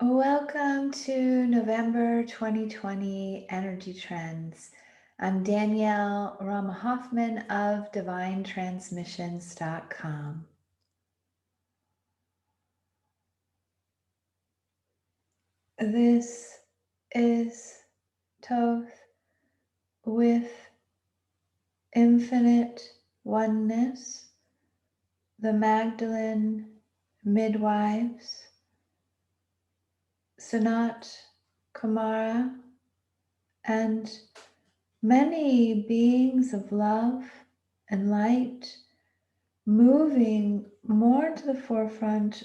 Welcome to November 2020 Energy Trends. I'm Danielle Rama Hoffman of DivineTransmissions.com. This is Toth with infinite oneness, the Magdalene midwives, Sanat Kumara, and many beings of love and light moving more to the forefront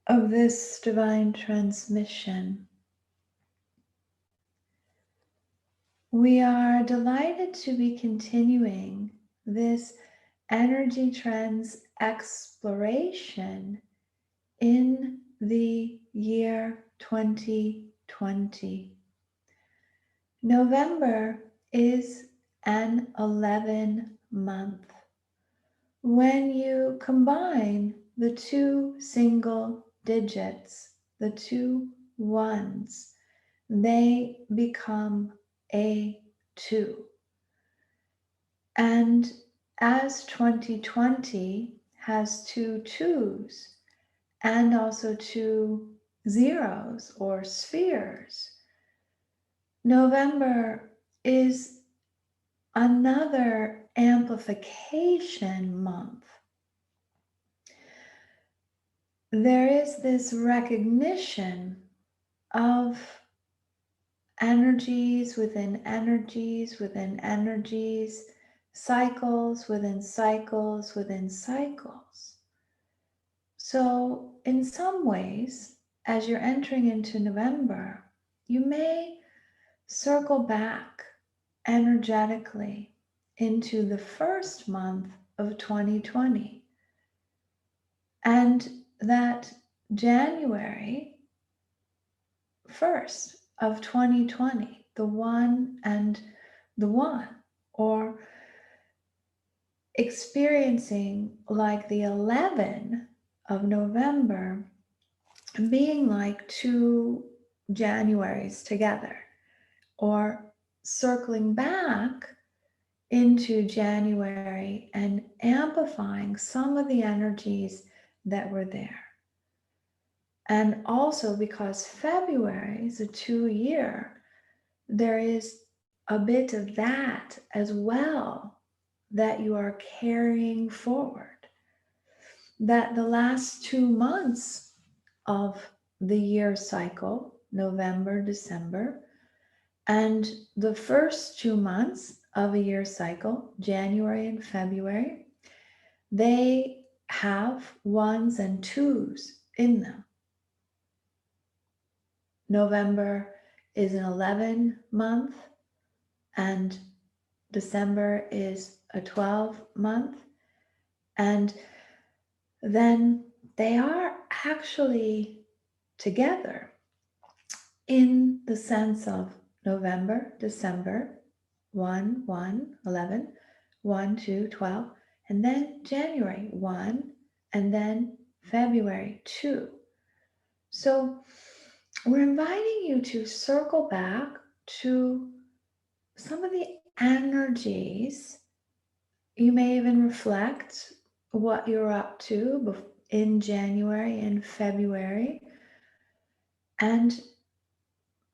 of this divine transmission. We are delighted to be continuing this energy trends exploration in the year 2020. November is an 11 month. When you combine the two single digits, the two ones, they become a 2. And as 2020 has two 2s and also two 0s or spheres, November is another amplification month. There is this recognition of energies within energies within energies, cycles within cycles within cycles. So, in some ways, as you're entering into November, you may circle back energetically into the first month of 2020. And that January 1st of 2020, the 1 and the 1, or experiencing like the 11 of November being like two Januaries together, or circling back into January and amplifying some of the energies that were there. And also because February is a 2-year, there is a bit of that as well that you are carrying forward. That the last 2 months of the year cycle, November, December, and the first 2 months of a year cycle, January and February, they have 1s and 2s in them. November is an 11 month and December is a 12 month. And then they are actually together in the sense of November, December, 1, 1, 11, 1, 2, 12, and then January 1, and then February 2. So we're inviting you to circle back to some of the energies. You may even reflect what you're up to in January and February, and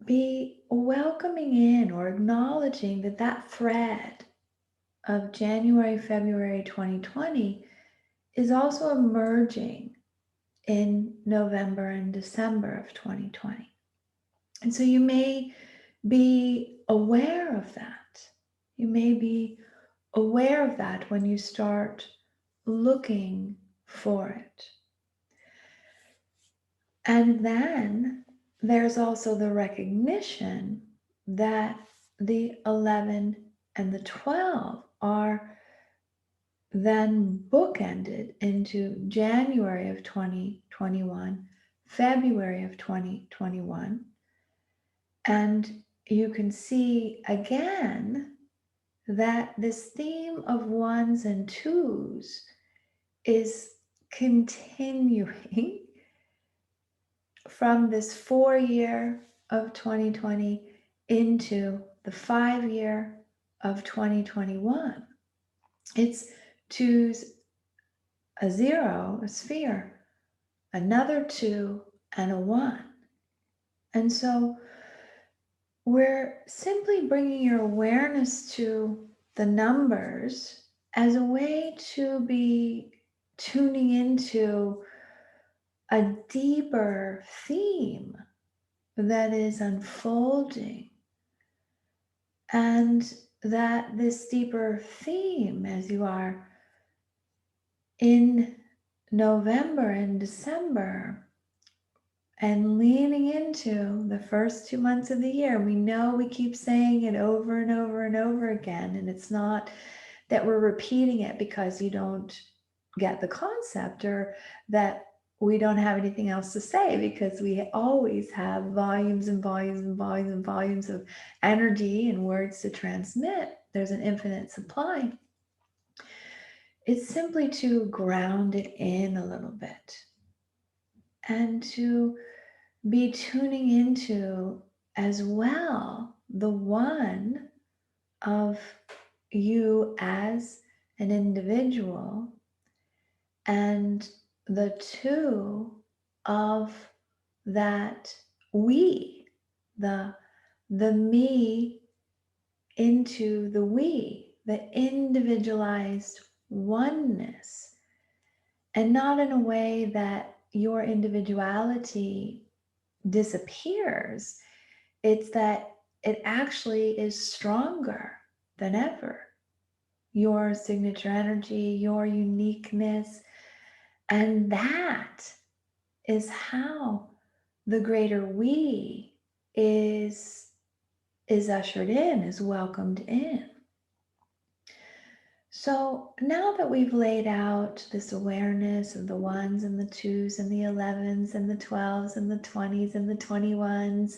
be welcoming in or acknowledging that that thread of January, February 2020 is also emerging in November and December of 2020. And so you may be aware of that. You may be aware of that when you start looking for it. And then there's also the recognition that the 11 and the 12 are then bookended into January of 2021, February of 2021. And you can see again that this theme of 1s and 2s is continuing from this 4-year of 2020 into the 5-year of 2021. It's choose a 0, a sphere, another 2, and a 1. And so we're simply bringing your awareness to the numbers as a way to be tuning into a deeper theme that is unfolding. And that this deeper theme, as you are in November and December, and leaning into the first 2 months of the year. We know we keep saying it over and over and over again, and it's not that we're repeating it because you don't get the concept or that we don't have anything else to say, because we always have volumes and volumes and volumes and volumes of energy and words to transmit. There's an infinite supply. It's simply to ground it in a little bit and to be tuning into as well the one of you as an individual and the two of that we, the me into the we, the individualized oneness, and not in a way that your individuality disappears. It's that it actually is stronger than ever. Your signature energy, your uniqueness, and that is how the greater we is ushered in, is welcomed in. So now that we've laid out this awareness of the ones and the twos and the 11s and the 12s and the 20s and the 21s,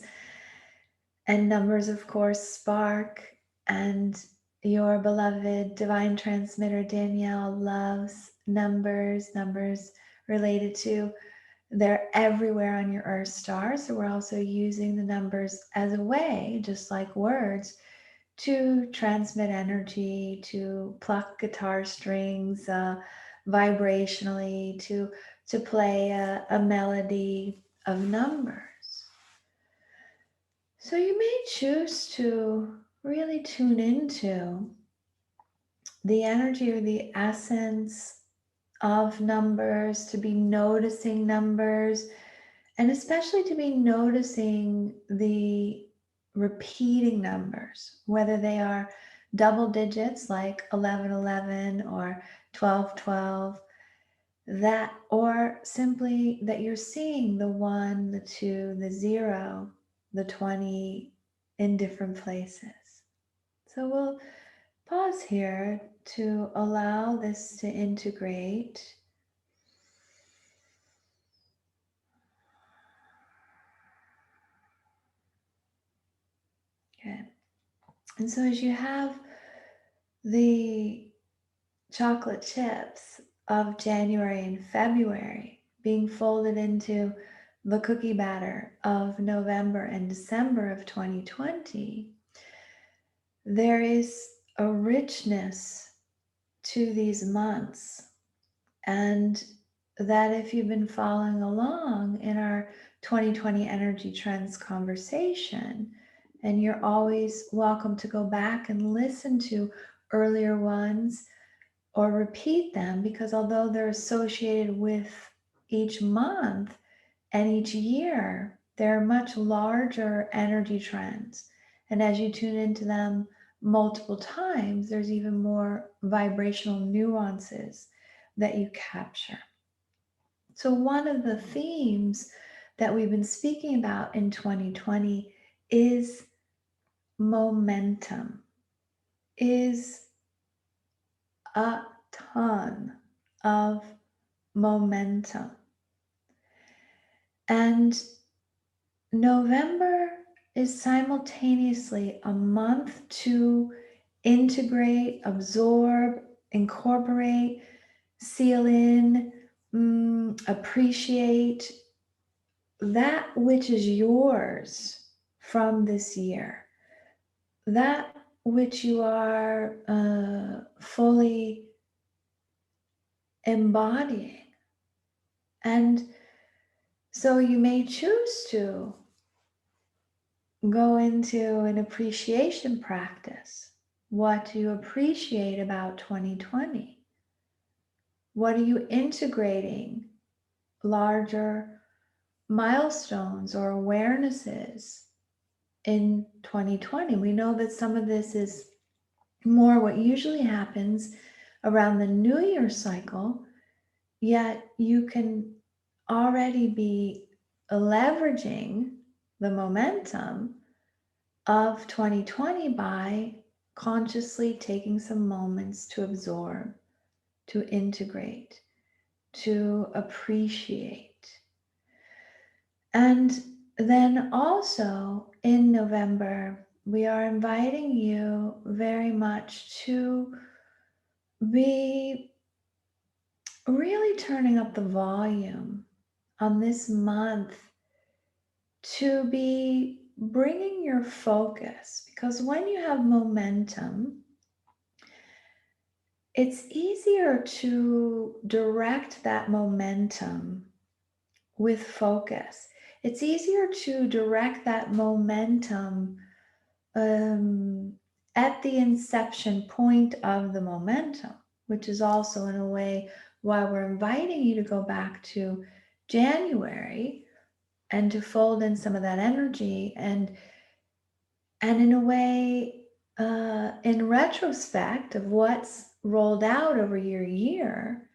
and numbers, of course, spark, and your beloved divine transmitter Danielle loves numbers related to, they're everywhere on your earth star. So we're also using the numbers as a way, just like words, to transmit energy, to pluck guitar strings vibrationally, to play a melody of numbers. So you may choose to really tune into the energy or the essence of numbers, to be noticing numbers, and especially to be noticing the repeating numbers, whether they are double digits like 1111 or 1212, that, or simply that you're seeing the 1, the 2, the 0, the 20 in different places. So we'll pause here to allow this to integrate. Okay. And so as you have the chocolate chips of January and February being folded into the cookie batter of November and December of 2020, there is a richness to these months. And that if you've been following along in our 2020 energy trends conversation, and you're always welcome to go back and listen to earlier ones or repeat them, because although they're associated with each month and each year, they're much larger energy trends. And as you tune into them multiple times, there's even more vibrational nuances that you capture. So one of the themes that we've been speaking about in 2020 is momentum, is a ton of momentum. And November is simultaneously a month to integrate, absorb, incorporate, seal in, appreciate that which is yours from this year, that which you are fully embodying. And so you may choose to go into an appreciation practice. What do you appreciate about 2020? What are you integrating? Larger milestones or awarenesses in 2020. We know that some of this is more what usually happens around the New Year cycle, yet you can already be leveraging the momentum of 2020 by consciously taking some moments to absorb, to integrate, to appreciate. And then also in November, we are inviting you very much to be really turning up the volume on this month, to be bringing your focus, because when you have momentum, it's easier to direct that momentum with focus. It's easier to direct that momentum at the inception point of the momentum, which is also in a way why we're inviting you to go back to January and to fold in some of that energy, and in a way, in retrospect of what's rolled out over your year,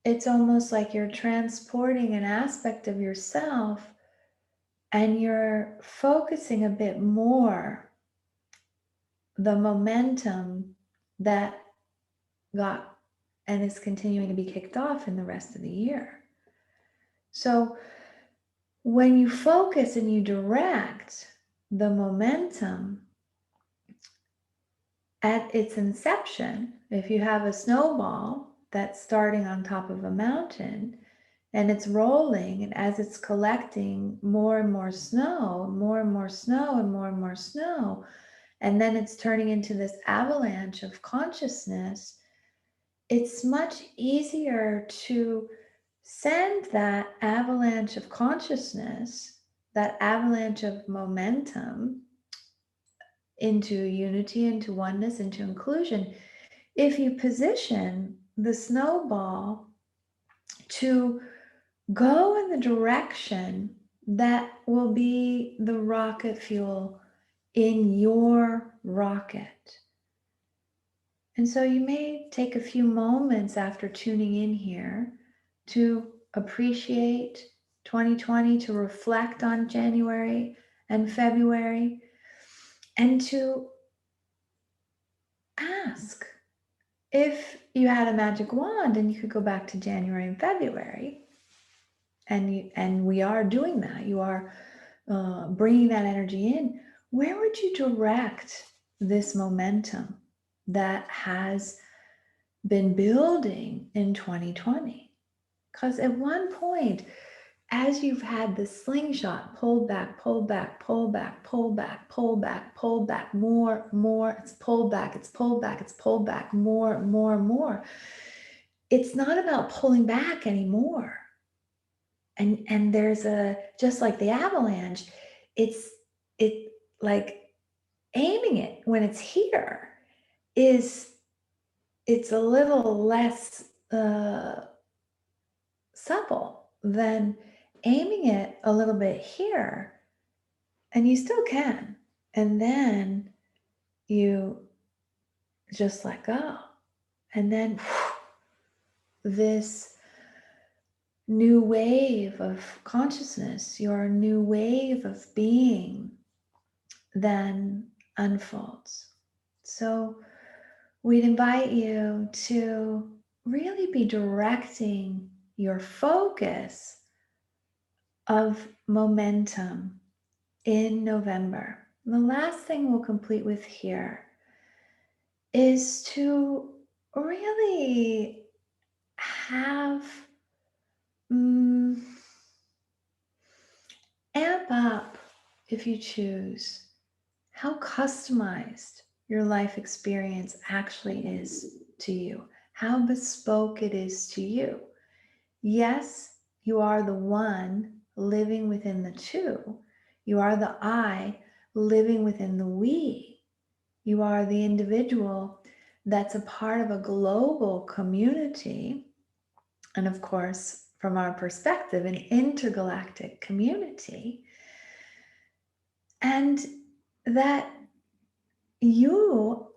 it's almost like you're transporting an aspect of yourself and you're focusing a bit more the momentum that got and is continuing to be kicked off in the rest of the year. So when you focus and you direct the momentum at its inception, if you have a snowball that's starting on top of a mountain and it's rolling, and as it's collecting more and more snow, more and more snow, and more and more snow, and then it's turning into this avalanche of consciousness, it's much easier to send that avalanche of consciousness, that avalanche of momentum, into unity, into oneness, into inclusion, if you position the snowball to go in the direction that will be the rocket fuel in your rocket. And so you may take a few moments after tuning in here to appreciate 2020, to reflect on January and February, and to ask, if you had a magic wand and you could go back to January and February, and we are doing that, you are bringing that energy in, where would you direct this momentum that has been building in 2020? Because at one point, as you've had the slingshot pull back, pull back, pull back, pull back, pull back, pull back, more, it's pull back, it's pull back, it's pull back, more. It's not about pulling back anymore. And there's just like the avalanche, it like aiming it when it's here it's a little less supple than aiming it a little bit here, and you still can, and then you just let go, and then this new wave of consciousness, your new wave of being, then unfolds. So we'd invite you to really be directing your focus of momentum in November. And the last thing we'll complete with here is to really have map up, if you choose, how customized your life experience actually is to you, how bespoke it is to you. Yes, you are the one living within the two. You are the I living within the we. You are the individual that's a part of a global community. And of course, from our perspective, an intergalactic community. And that you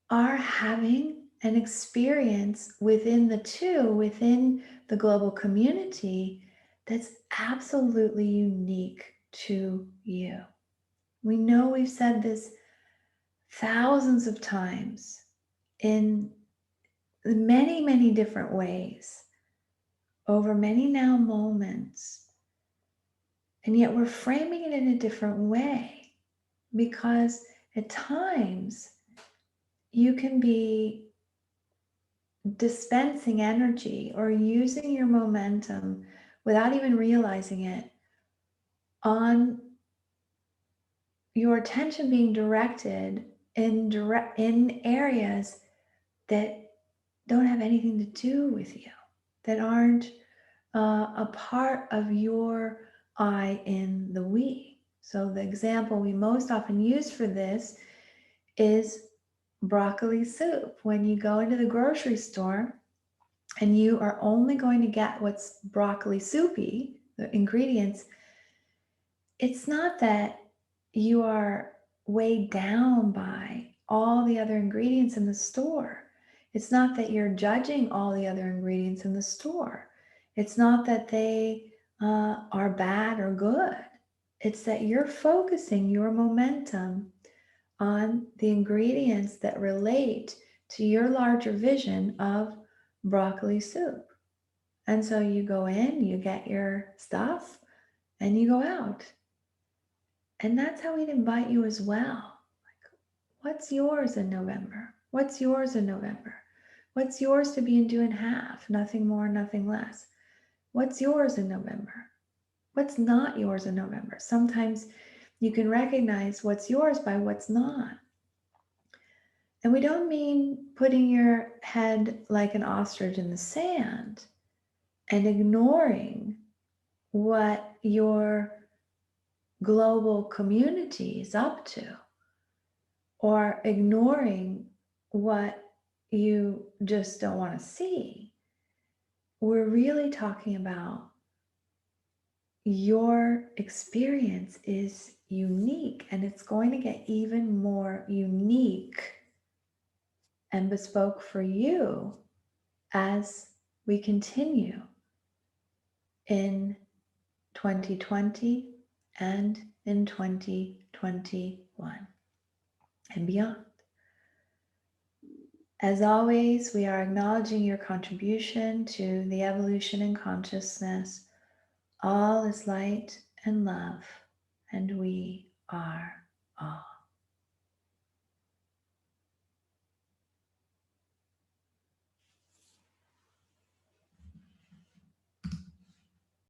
are having an experience within the two, within the global community, that's absolutely unique to you. We know we've said this thousands of times in many, many different ways over many now moments, and yet we're framing it in a different way because at times you can be dispensing energy or using your momentum without even realizing it on your attention being directed in areas that don't have anything to do with you, that aren't a part of your I in the we. So the example we most often use for this is broccoli soup. When you go into the grocery store and you are only going to get what's broccoli soupy, the ingredients, it's not that you are weighed down by all the other ingredients in the store. It's not that you're judging all the other ingredients in the store. It's not that they are bad or good. It's that you're focusing your momentum on the ingredients that relate to your larger vision of broccoli soup. And so you go in, you get your stuff, and you go out. And that's how we'd invite you as well. Like, what's yours in November? What's yours in November? What's yours to be and do and have? Nothing more, nothing less. What's yours in November? What's not yours in November? Sometimes you can recognize what's yours by what's not. And we don't mean putting your head like an ostrich in the sand and ignoring what your global community is up to, or ignoring what you just don't want to see. We're really talking about your experience is unique, and it's going to get even more unique and bespoke for you as we continue in 2020 and in 2021 and beyond. As always, we are acknowledging your contribution to the evolution in consciousness. All is light and love, and we